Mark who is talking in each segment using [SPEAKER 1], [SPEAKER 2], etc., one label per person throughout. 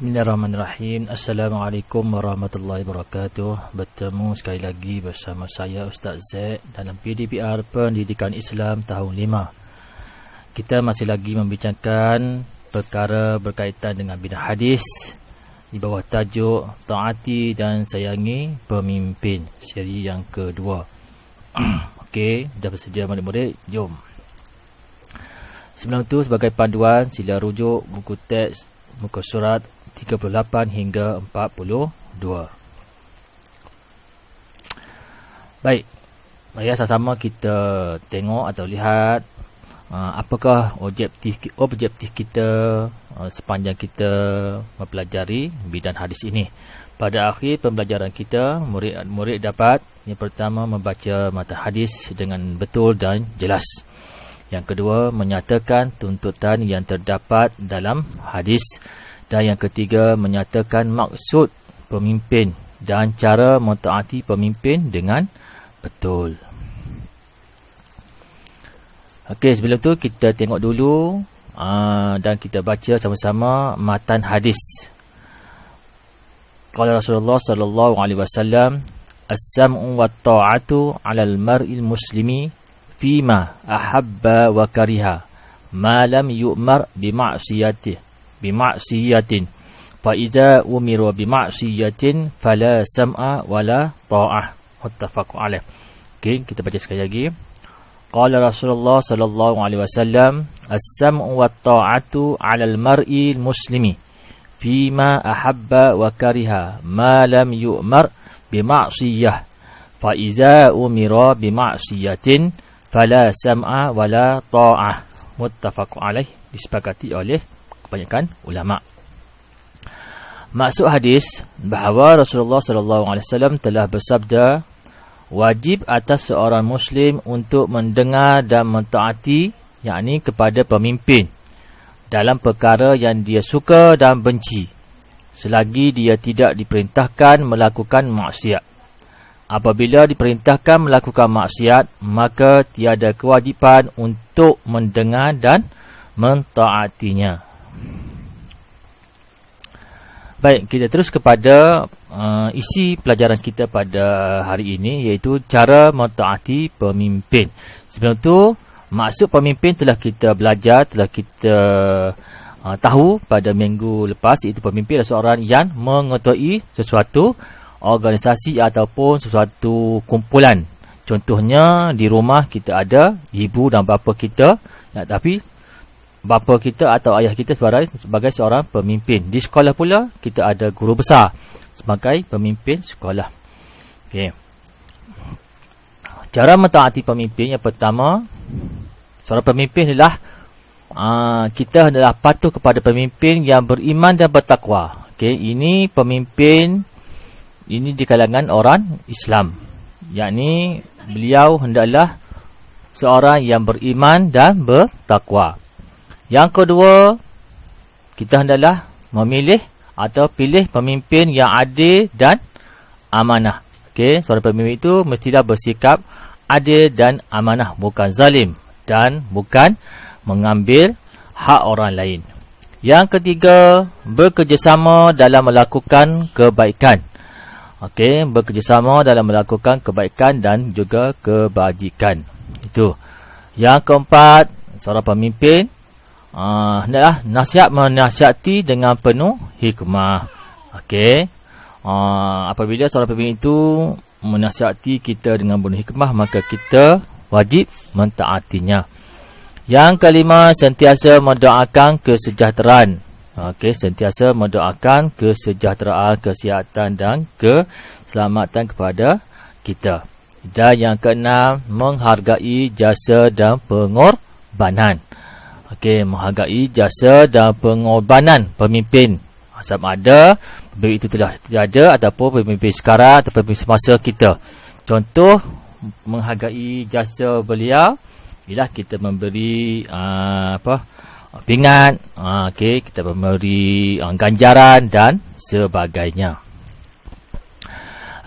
[SPEAKER 1] Bismillahirrahmanirrahim. Assalamualaikum warahmatullahi wabarakatuh. Bertemu sekali lagi bersama saya Ustaz Z dalam PDPR Pendidikan Islam tahun 5. Kita masih lagi membincangkan perkara berkaitan dengan bidang hadis di bawah tajuk Taati dan Sayangi Pemimpin, seri yang kedua. Okey, dah bersedia murid-murid? Jom. Sebelum itu, sebagai panduan, sila rujuk buku teks muka surat 38 hingga 42. Baik, mari sama-sama kita tengok atau lihat apakah objektif kita sepanjang kita mempelajari bidang hadis ini. Pada akhir pembelajaran kita, murid-murid dapat yang pertama membaca matan hadis dengan betul dan jelas. Yang kedua, menyatakan tuntutan yang terdapat dalam hadis. Dan yang ketiga, menyatakan maksud pemimpin dan cara mentaati pemimpin dengan betul. Okey, sebelum tu kita tengok dulu dan kita baca sama-sama matan hadis. Qala Rasulullah sallallahu alaihi wasallam, "As-sam'u wat-ta'atu 'alal mar'il muslimi fima ahabba wa kariha ma lam yu'mar bima'siyatin fa iza umira bima'siyatin fala sam'a wala ta'ah." Muttafaq alaih. Okey, kita baca sekali lagi. Qala Rasulullah sallallahu alaihi wasallam, "As-sam'u wat-ta'atu 'alal mar'il muslimi fima ahabba wa kariha ma lam yu'mar bima'siyah fa iza umira bima'siyatin fala sam'a wala ta'ah." Muttafaq alaih, disepakati oleh kebanyakan ulama. Maksud hadis bahawa Rasulullah sallallahu alaihi wasallam telah bersabda, wajib atas seorang muslim untuk mendengar dan mentaati, yakni kepada pemimpin, dalam perkara yang dia suka dan benci, selagi dia tidak diperintahkan melakukan maksiat. Apabila diperintahkan melakukan maksiat, maka tiada kewajipan untuk mendengar dan mentaatinya. Baik, kita terus kepada isi pelajaran kita pada hari ini, iaitu cara mentaati pemimpin. Sebelum itu, maksud pemimpin telah kita belajar, telah kita tahu pada minggu lepas, iaitu pemimpin adalah seorang yang mengetuai sesuatu organisasi ataupun sesuatu kumpulan. Contohnya di rumah kita ada ibu dan bapa kita, tapi bapa kita atau ayah kita sebagai seorang pemimpin. Di sekolah pula kita ada guru besar sebagai pemimpin sekolah. Okey. Cara mentaati pemimpin yang pertama, seorang pemimpin adalah kita adalah patuh kepada pemimpin yang beriman dan bertakwa. Okey, ini pemimpin ini di kalangan orang Islam, yakni beliau hendaklah seorang yang beriman dan bertakwa. Yang kedua, kita hendaklah memilih atau pilih pemimpin yang adil dan amanah. Okey, seorang pemimpin itu mestilah bersikap adil dan amanah, bukan zalim dan bukan mengambil hak orang lain. Yang ketiga, bekerjasama dalam melakukan kebaikan. Okey, bekerjasama dalam melakukan kebaikan dan juga kebajikan. Itu. Yang keempat, seorang pemimpin hendaklah menasihati dengan penuh hikmah. Okey. Apabila seorang pemimpin itu menasihati kita dengan penuh hikmah, maka kita wajib mentaatinya. Yang kelima, sentiasa mendoakan kesejahteraan. Okey, sentiasa mendoakan kesejahteraan, kesihatan dan keselamatan kepada kita. Dan yang keenam, menghargai jasa dan pengorbanan. Okey, menghargai jasa dan pengorbanan pemimpin. Sama ada pemimpin itu telah tiada ataupun pemimpin sekarang atau pemimpin semasa kita. Contoh menghargai jasa beliau ialah kita memberi pingat, okey, kita memberi ganjaran dan sebagainya.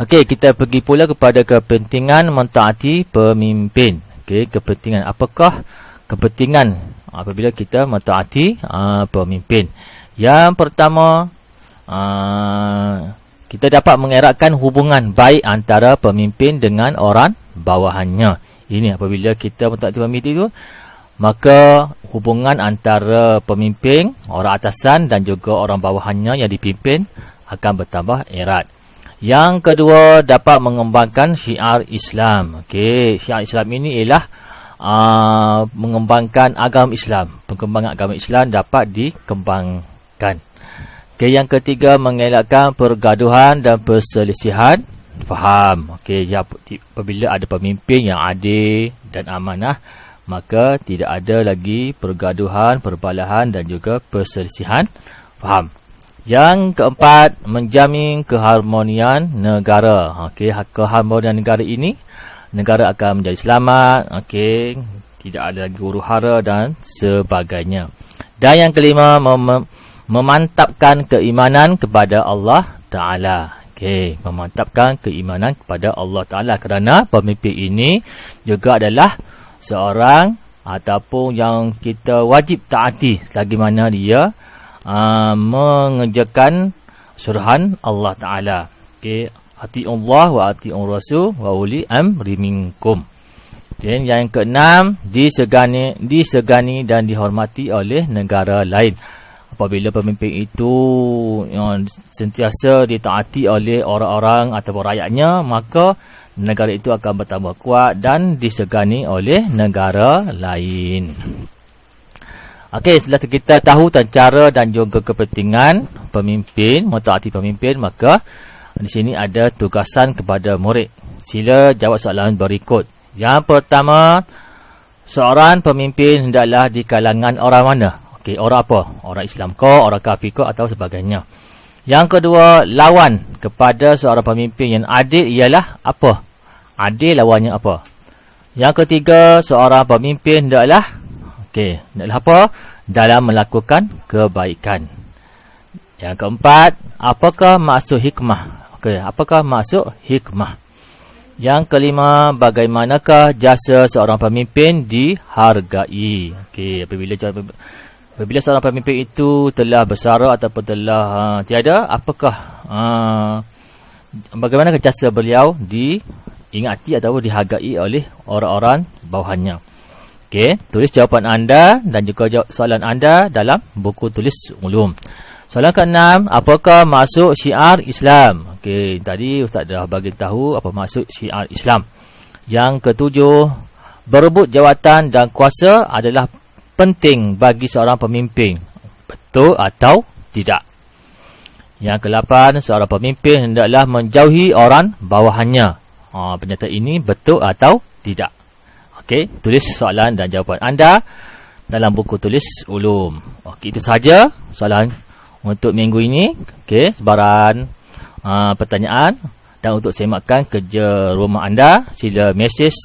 [SPEAKER 1] Okey, kita pergi pula kepada kepentingan mentaati pemimpin. Okey, kepentingan, apakah kepentingan apabila kita mentaati pemimpin? Yang pertama, kita dapat mengeratkan hubungan baik antara pemimpin dengan orang bawahannya. Ini apabila kita mentaati pemimpin itu, maka hubungan antara pemimpin, orang atasan dan juga orang bawahannya yang dipimpin akan bertambah erat. Yang kedua, dapat mengembangkan syiar Islam. Okey, syiar Islam ini ialah mengembangkan agama Islam. Pengembangan agama Islam dapat dikembangkan. Okey, yang ketiga, mengelakkan pergaduhan dan perselisihan faham. Okey, apabila ada pemimpin yang adil dan amanah, maka tidak ada lagi pergaduhan, perbalahan dan juga perselisihan faham. Yang keempat, menjamin keharmonian negara. Okey, keharmonian negara ini, negara akan menjadi selamat. Okey, tidak ada lagi huru-hara dan sebagainya. Dan yang kelima, memantapkan keimanan kepada Allah Ta'ala. Okey, memantapkan keimanan kepada Allah Ta'ala, kerana pemimpin ini juga adalah seorang ataupun yang kita wajib taati selagi mana dia mengerjakan suruhan Allah Ta'ala. Okay. Ati'ullah wa ati'ur rasul wa uli amri minkum. Dan yang keenam, disegani dan dihormati oleh negara lain. Apabila pemimpin itu sentiasa ditaati oleh orang-orang ataupun rakyatnya, maka negara itu akan bertambah kuat dan disegani oleh negara lain. Okey, setelah kita tahu tentang cara dan juga kepentingan pemimpin, mentaati pemimpin, maka di sini ada tugasan kepada murid. Sila jawab soalan berikut. Yang pertama, seorang pemimpin hendaklah di kalangan orang mana? Okey, orang apa? Orang Islam ke, orang kafir ke atau sebagainya. Yang kedua, lawan kepada seorang pemimpin yang adil ialah apa? Adil lawannya apa? Yang ketiga, seorang pemimpin hendaklah apa? Dalam melakukan kebaikan. Yang keempat, apakah maksud hikmah? Okey, apakah maksud hikmah? Yang kelima, bagaimanakah jasa seorang pemimpin dihargai? Okey, apabila seorang pemimpin itu telah bersara ataupun telah tiada, apakah bagaimanakah jasa beliau diingati atau dihargai oleh orang-orang bawahannya? Okey, tulis jawapan anda dan juga soalan anda dalam buku tulis ulum. Soalan ke-6, apakah maksud syiar Islam? Okey, tadi Ustaz dah bagi tahu apa maksud syiar Islam. Yang ke-7, berebut jawatan dan kuasa adalah penting bagi seorang pemimpin. Betul atau tidak? Yang ke-8, seorang pemimpin hendaklah menjauhi orang bawahannya. Pernyataan ini betul atau tidak? Okey, tulis soalan dan jawapan anda dalam buku tulis ulum. Okey, itu saja soalan untuk minggu ini. Okey, sebaran pertanyaan, dan untuk semakkan kerja rumah anda, sila mesej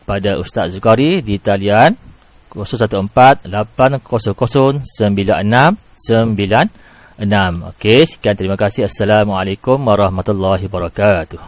[SPEAKER 1] pada Ustaz Zulkari di talian 014 800 9696. Okey, sekian, terima kasih. Assalamualaikum warahmatullahi wabarakatuh.